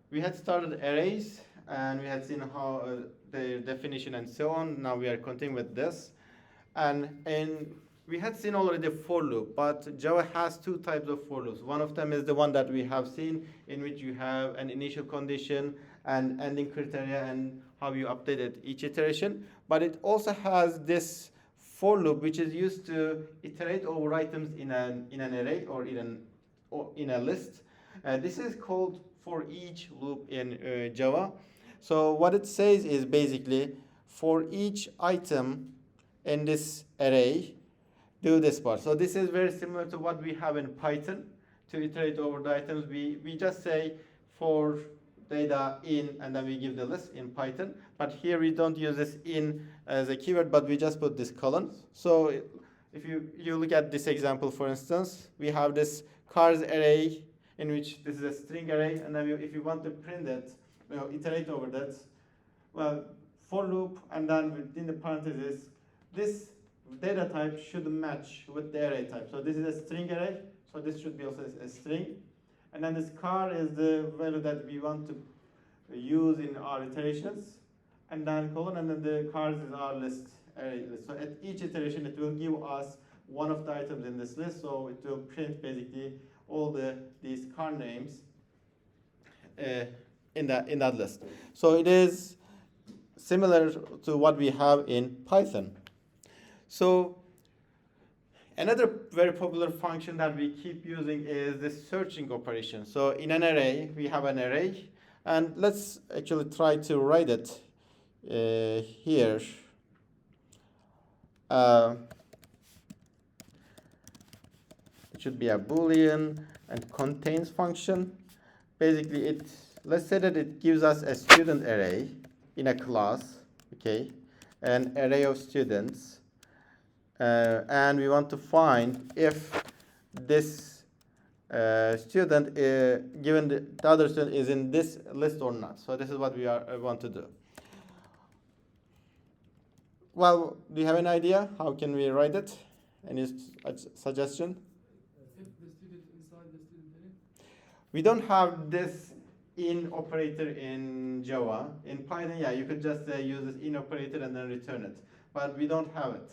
We had started arrays and we had seen how the definition and so on. Now we are continuing with this. And we had seen already for loop, but Java has two types of for loops. One of them is the one that we have seen, in which you have an initial condition and ending criteria and how you update it each iteration. But it also has this for loop, which is used to iterate over items in an array or in a list. This is called for each loop in Java. So what it says is basically for each item in this array, do this part. So this is very similar to what we have in Python. To iterate over the items, we just say for data in, and then we give the list in Python. But here we don't use this in as a keyword, but we just put this colon. So if you look at this example, for instance, we have this cars array in which this is a string array, and then if you want to print it, iterate over that, well, for loop, and then within the parentheses, this data type should match with the array type. So this is a string array, so this should be also a string. And then this car is the value that we want to use in our iterations. And then colon, and then the cars is our list, array list. So at each iteration, it will give us one of the items in this list. So it will print basically all these car names in that list. So it is similar to what we have in Python. So another very popular function that we keep using is the searching operation. So in an array, we have an array, and let's actually try to write it here. It should be a Boolean and contains function. Basically, let's say that it gives us a student array in a class, okay, an array of students. And we want to find if this student, given the other student, is in this list or not. So this is what we want to do. Well, do you have an idea? How can we write it? Any suggestion? If the student inside the student array? We don't have this in operator in Java. In Python, yeah, you could just use this in operator and then return it. But we don't have it.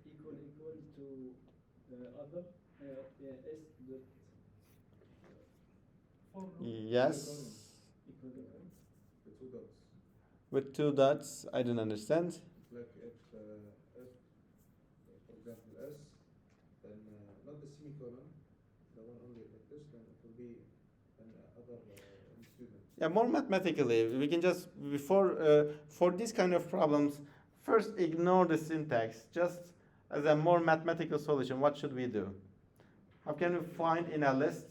Equal to the other s dot. Yes. Equal to The two dots. With two dots, I don't understand. Like if, for example, S, then not the semicolon, the one only like this, then it will be another student. Yeah, more mathematically, we can just, for these kind of problems, first ignore the syntax. Just as a more mathematical solution, what should we do? How can we find in a list?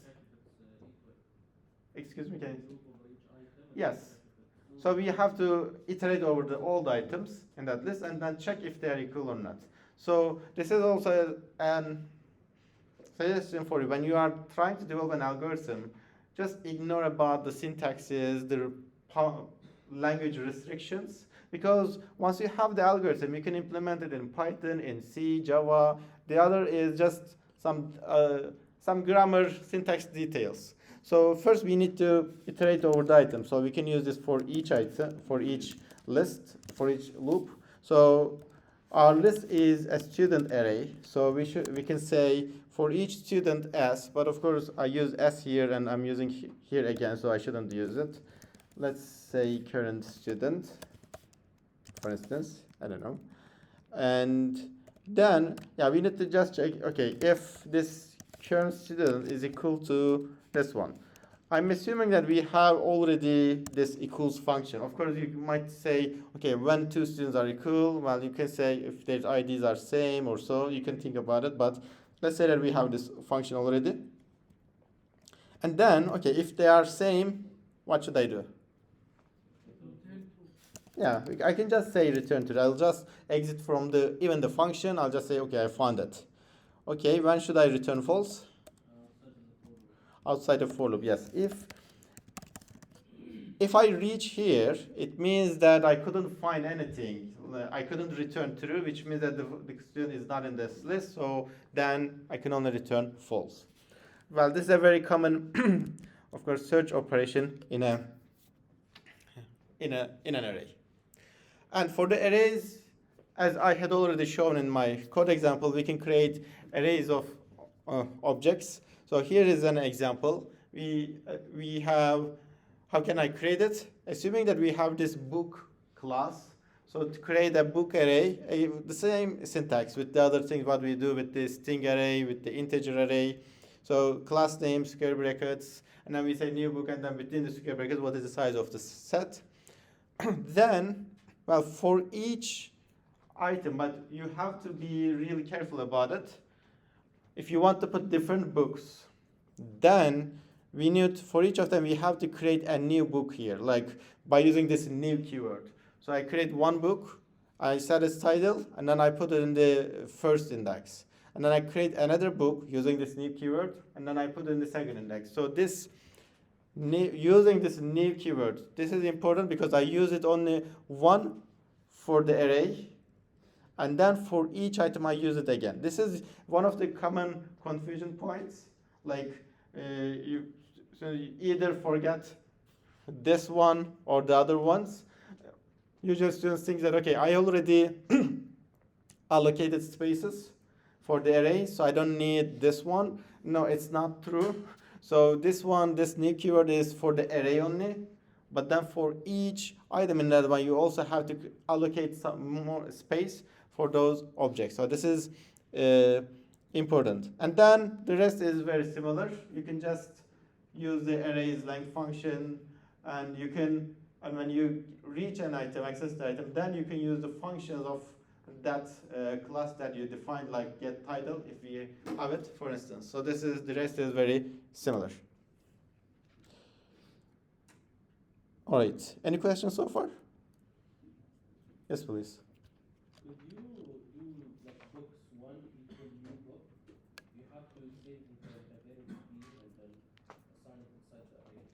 Excuse me, can you? Yes. So we have to iterate over the old items in that list and then check if they are equal or not. So this is also a suggestion for you. When you are trying to develop an algorithm, just ignore about the syntaxes, the language restrictions, because once you have the algorithm, you can implement it in Python, in C, Java. The other is just some grammar syntax details. So first we need to iterate over the item. So we can use this for each item, for each list, for each loop. So our list is a student array. So we can say for each student S, but of course I use S here and I'm using here again, so I shouldn't use it. Let's say current student, for instance, I don't know. And then, yeah, we need to just check, okay, if this current student is equal to this one. I'm assuming that we have already this equals function. Of course, you might say, okay, when two students are equal, well, you can say if their IDs are same or so, you can think about it, but let's say that we have this function already. And then, okay, if they are same, what should I do? Yeah, I can just say return to. I'll just exit from even the function. I'll just say, okay, I found it. Okay, when should I return false? Outside of for loop, yes. If I reach here, it means that I couldn't find anything. I couldn't return true, which means that the student is not in this list. So then I can only return false. Well, this is a very common of course, search operation in an array. And for the arrays, as I had already shown in my code example, we can create arrays of objects. So here is an example. We have, how can I create it? Assuming that we have this book class. So to create a book array, the same syntax with the other things what we do with the string array, with the integer array. So class name, square brackets, and then we say new book, and then within the square brackets, what is the size of the set? Then, well, for each item, but you have to be really careful about it. If you want to put different books, then we need, for each of them, we have to create a new book here, like by using this new keyword. So I create one book, I set its title, and then I put it in the first index. And then I create another book using this new keyword, and then I put it in the second index. So this using this new keyword, this is important because I use it only one for the array, and then for each item I use it again. This is one of the common confusion points. Like you either forget this one or the other ones. Usually students think that, okay, I already allocated spaces for the array, so I don't need this one. No, it's not true. So this one, this new keyword is for the array only, but then for each item in that one, you also have to allocate some more space for those objects. So this is important. And then the rest is very similar. You can just use the arrays length function, and you can, and when you reach an item, access the item, then you can use the functions of that class that you defined, like get title, if we have it, for instance. So this is, the rest is very similar. All right, any questions so far? Yes, please. Could you do like books one equal new book? You have to say it into a variable field and then assign it inside the array.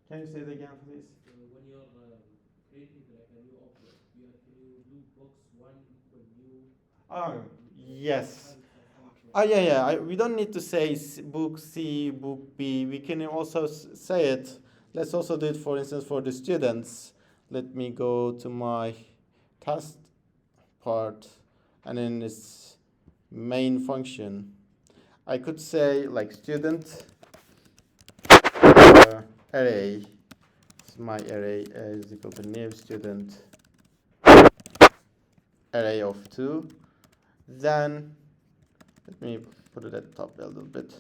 Can you say it again, please? So when you're creating like a new object, can you do books one equal new? Oh, yes. Oh, yeah. We don't need to say book C, book B. We can also say it. Let's also do it, for instance, for the students. Let me go to my task part, and in this main function, I could say like student array. My array is equal to new student array of 2. Then let me put it at the top a little bit.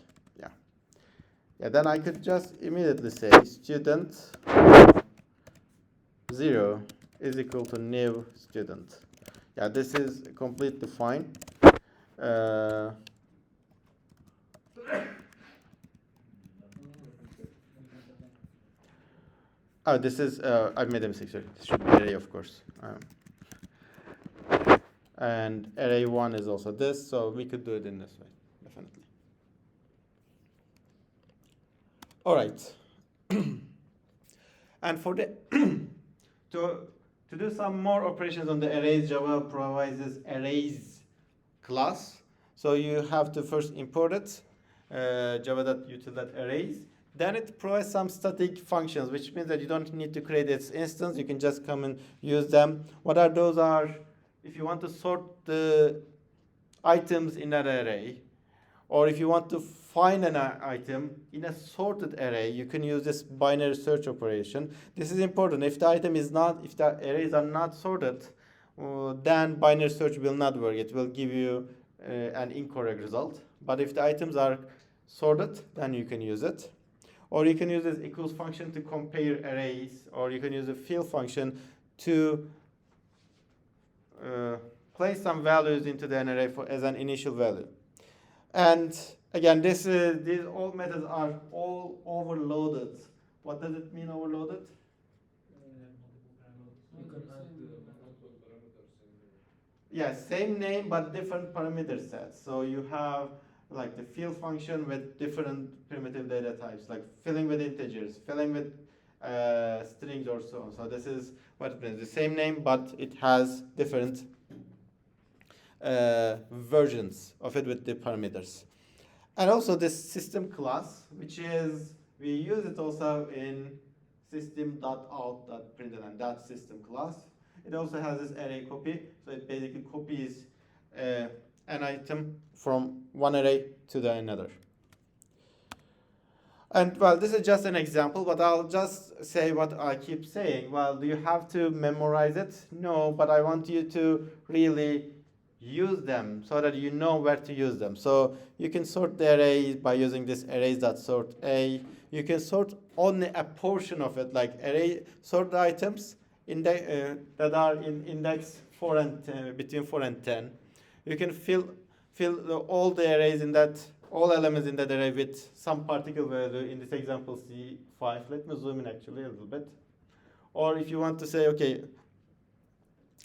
Yeah, then I could just immediately say student 0 is equal to new student. Yeah, this is completely fine. Oh, this is, I made a mistake, sorry. This should be array, of course. And array 1 is also this, so we could do it in this way, definitely. All right. And for the to do some more operations on the arrays, Java provides this arrays class. So you have to first import it, java.util.arrays. Then it provides some static functions, which means that you don't need to create its instance. You can just come and use them. What are those? Are if you want to sort the items in that array, or if you want to find an item in a sorted array, you can use this binary search operation. This is important. If the item is not, if the arrays are not sorted, then binary search will not work. It will give you an incorrect result. But if the items are sorted, then you can use it. Or you can use this equals function to compare arrays, or you can use a fill function to place some values into the array as an initial value. And again, these all methods are all overloaded. What does it mean, overloaded? You can add multiple parameters. Yeah, same name but different parameter sets. So you have like the fill function with different primitive data types, like filling with integers, filling with strings or so on. So this is what it means. The same name, but it has different versions of it with the parameters. And also this system class, which is We use it also in system.out.println, that system class. It also has this array copy, so it basically copies an item from one array to the another. And well, this is just an example, but I'll just say what I keep saying. Well, do you have to memorize it? No, but I want you to really use them so that you know where to use them. So you can sort the array by using this arrays.sort A. You can sort only a portion of it, like array sort the items that are in index 4 and between 4 and 10. You can fill all the arrays in that, all elements in that array with some particular value, in this example C5. Let me zoom in actually a little bit. Or if you want to say, okay,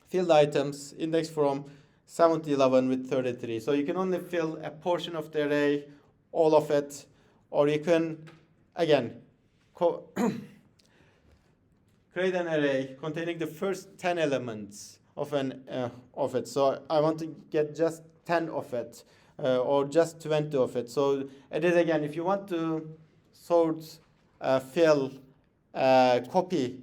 fill the items index from 7 to 11 with 33. So you can only fill a portion of the array, all of it, or you can, again, create an array containing the first 10 elements of it. So I want to get just 10 of it, or just 20 of it. So it is, again, if you want to sort, fill, copy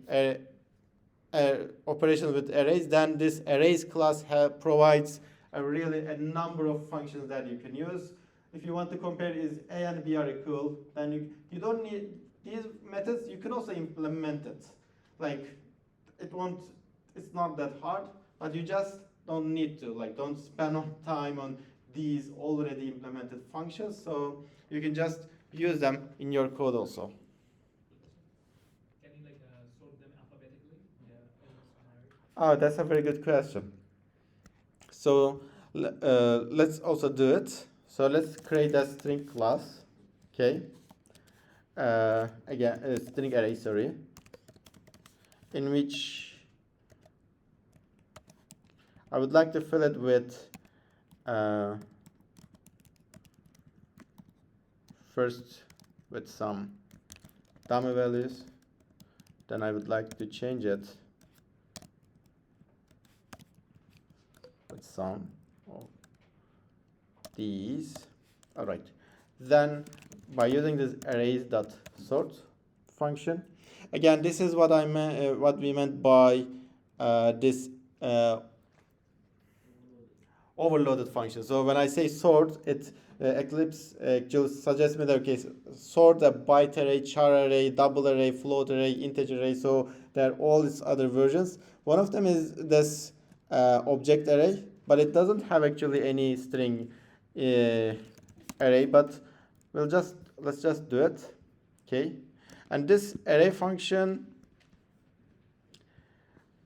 operations with arrays, then this arrays class provides a number of functions that you can use. If you want to compare is A and B are equal, then you don't need these methods. You can also implement it. Like it's not that hard, but you just don't need to. Like, don't spend time on these already implemented functions. So you can just use them in your code also. Can you sort them alphabetically? Yeah. Oh, that's a very good question. So let's also do it. So let's create a string class. Okay. Again, a string array, sorry, in which I would like to fill it with first with some dummy values. Then I would like to change it with some of these. All right. Then by using this arrays.sort function, again, this is what what we meant by this overloaded function. So when I say sort, it Eclipse actually suggests me that, okay, sort a byte array, char array, double array, float array, integer array. So there are all these other versions. One of them is this object array, but it doesn't have actually any string array. But let's just do it. Okay, and this array function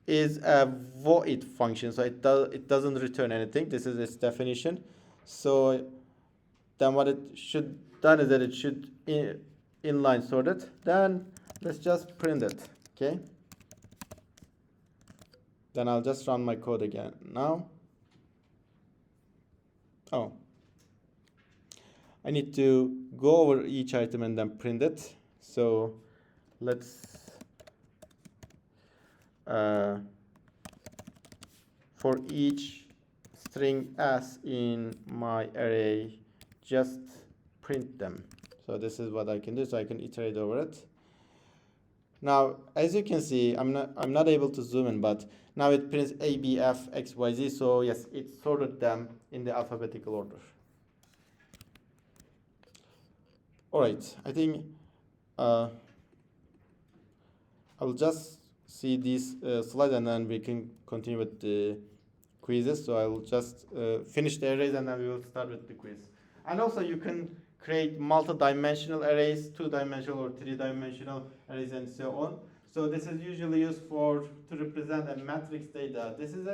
is a void function, so it doesn't return anything. This is its definition. So then what it should done is that it should inline sort it. Then let's just print it. Okay. Then I'll just run my code again now. Oh, I need to go over each item and then print it. So let's for each string s in my array, just print them. So this is what I can do. So I can iterate over it. Now, as you can see, I'm not able to zoom in, but now it prints A, B, F, X, Y, Z. So yes, it sorted them in the alphabetical order. All right, I think I will just see these slides and then we can continue with the quizzes. So I will just finish the arrays and then we will start with the quiz. And also you can create multi-dimensional arrays, 2-dimensional or 3-dimensional arrays and so on. So this is usually used to represent a matrix data. This is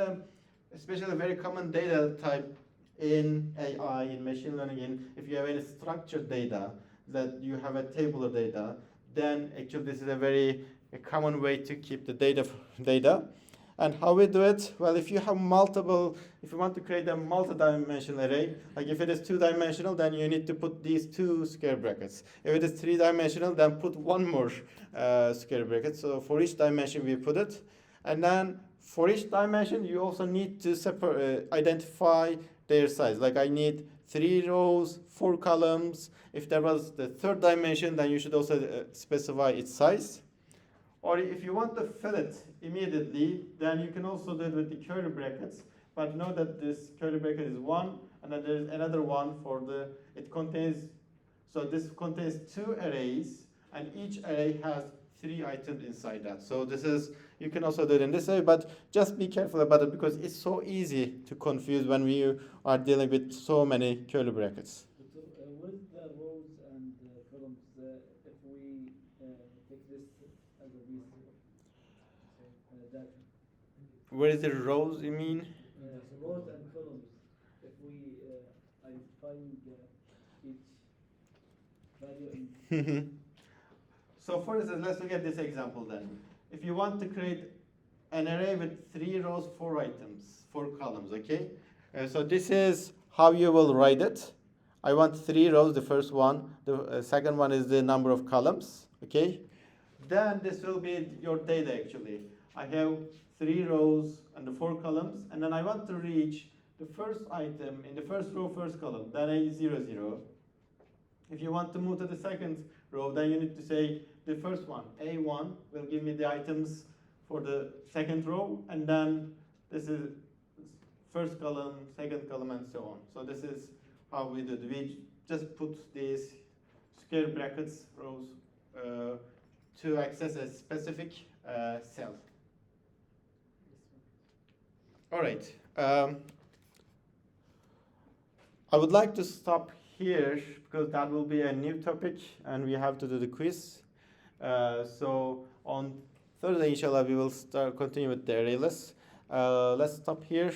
especially a very common data type in AI, in machine learning. If you have any structured data, that you have a tabular data, then actually this is a common way to keep the data. And how we do it? Well, if you want to create a multi-dimensional array, like if it is 2-dimensional, then you need to put these 2 square brackets. If it is 3-dimensional, then put 1 more square bracket. So for each dimension we put it. And then for each dimension, you also need to identify their size. Like I need 3 rows, 4 columns. If there was the third dimension, then you should also specify its size. Or if you want to fill it immediately, then you can also do it with the curly brackets. But know that this curly bracket is 1, and then there's another one for it contains, so this contains 2 arrays, and each array has 3 items inside that. So this is, you can also do it in this way, but just be careful about it because it's so easy to confuse when we are dealing with so many curly brackets. But, with the rows and columns, if we take this as a piece of data, Where is the rows, you mean? rows and columns, if we I find each value in So for instance, let's look at this example then. If you want to create an array with 3 rows, 4 items, 4 columns, okay? So this is how you will write it. I want 3 rows, the first one. The second one is the number of columns, okay? Then this will be your data actually. I have 3 rows and the 4 columns, and then I want to reach the first item in the first row, first column, then A00. If you want to move to the second row, then you need to say the first one, A1, will give me the items for the second row, and then this is first column, second column, and so on. So this is how we do it. We just put these square brackets, rows, to access a specific cell. All right. I would like to stop here because that will be a new topic and we have to do the quiz. So on Thursday, inshallah, we will continue with the ArrayLists. Let's stop here.